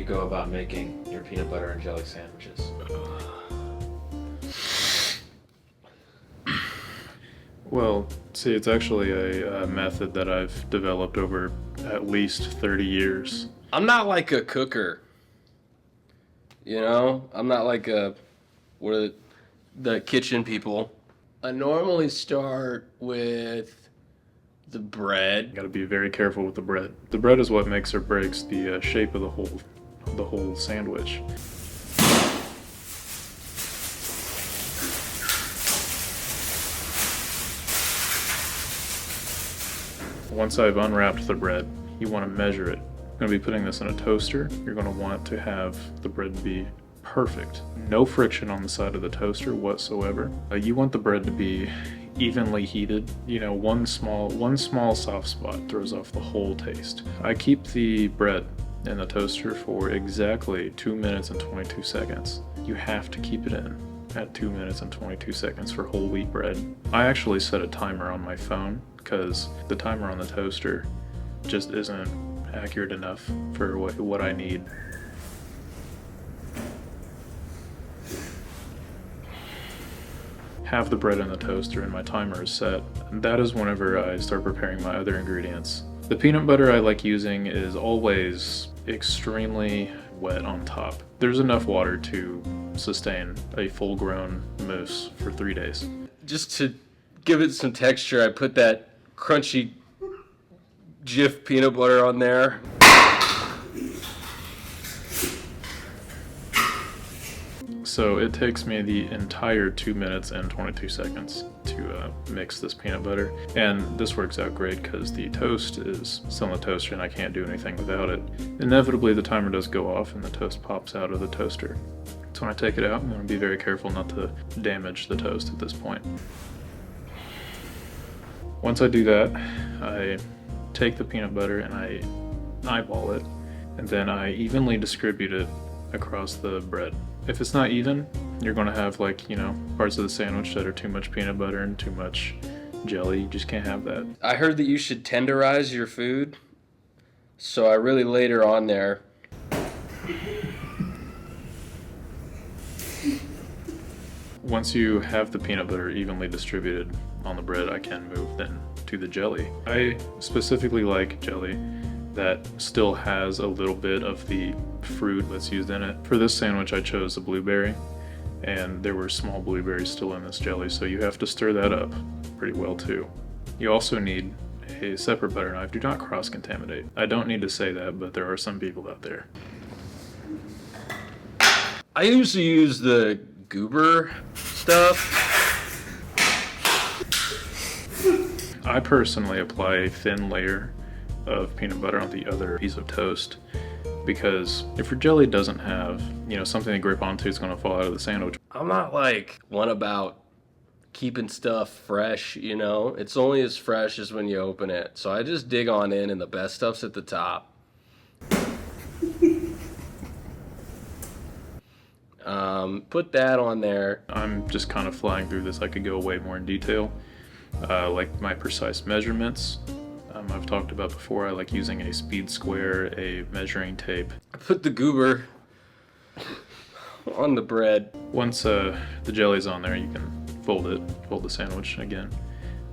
go about making your peanut butter and jelly sandwiches? Well, see, it's actually a method that I've developed over at least 30 years. I'm not like a cooker. You know? I'm not like the kitchen people. I normally start with the bread. You gotta be very careful with the bread. The bread is what makes or breaks the shape of the whole sandwich. Once I've unwrapped the bread, you want to measure it. I'm going to be putting this in a toaster. You're going to want to have the bread be perfect. No friction on the side of the toaster whatsoever. You want the bread to be evenly heated. You know, one small soft spot throws off the whole taste. I keep the bread in the toaster for exactly 2 minutes and 22 seconds. You have to keep it in at 2 minutes and 22 seconds for whole wheat bread. I actually set a timer on my phone because the timer on the toaster just isn't accurate enough for what I need. Have the bread in the toaster and my timer is set. That is whenever I start preparing my other ingredients. The peanut butter I like using is always extremely wet on top. There's enough water to sustain a full-grown mousse for 3 days. Just to give it some texture, I put that crunchy Jif peanut butter on there. So it takes me the entire 2 minutes and 22 seconds to mix this peanut butter. And this works out great because the toast is still in the toaster and I can't do anything without it. Inevitably the timer does go off and the toast pops out of the toaster. So when I take it out, I'm going to be very careful not to damage the toast at this point. Once I do that, I take the peanut butter and I eyeball it, and then I evenly distribute it across the bread. If it's not even, you're going to have, like, you know, parts of the sandwich that are too much peanut butter and too much jelly. You just can't have that. I heard that you should tenderize your food, so I really laid her on there. Once you have the peanut butter evenly distributed on the bread, I can move then to the jelly. I specifically like jelly that still has a little bit of the fruit that's used in it. For this sandwich, I chose a blueberry, and there were small blueberries still in this jelly, so you have to stir that up pretty well too. You also need a separate butter knife. Do not cross-contaminate. I don't need to say that, but there are some people out there. I usually use the goober stuff. I personally apply a thin layer of peanut butter on the other piece of toast because if your jelly doesn't have, you know, something to grip onto, it's going to fall out of the sandwich. I'm not like one about keeping stuff fresh, you know? It's only as fresh as when you open it. So I just dig on in and the best stuff's at the top. Put that on there. I'm just kind of flying through this. I could go way more in detail, like my precise measurements. I've talked about before, I like using a speed square, a measuring tape. I put the goober on the bread. Once the jelly's on there, you can fold the sandwich again.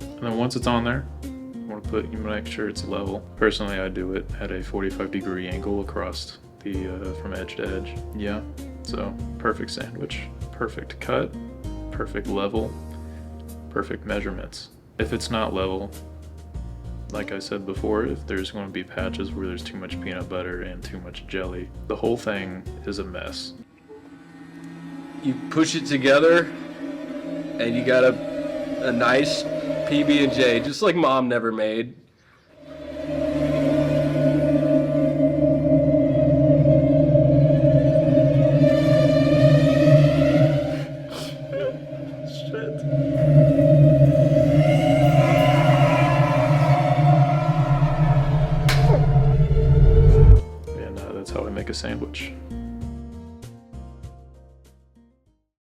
And then once it's on there, you want to make sure it's level. Personally, I do it at a 45-degree angle across the from edge to edge. Yeah, so perfect sandwich, perfect cut, perfect level, perfect measurements. If it's not level, like I said before, if there's going to be patches where there's too much peanut butter and too much jelly, the whole thing is a mess. You push it together and you got a nice PB&J, just like Mom never made.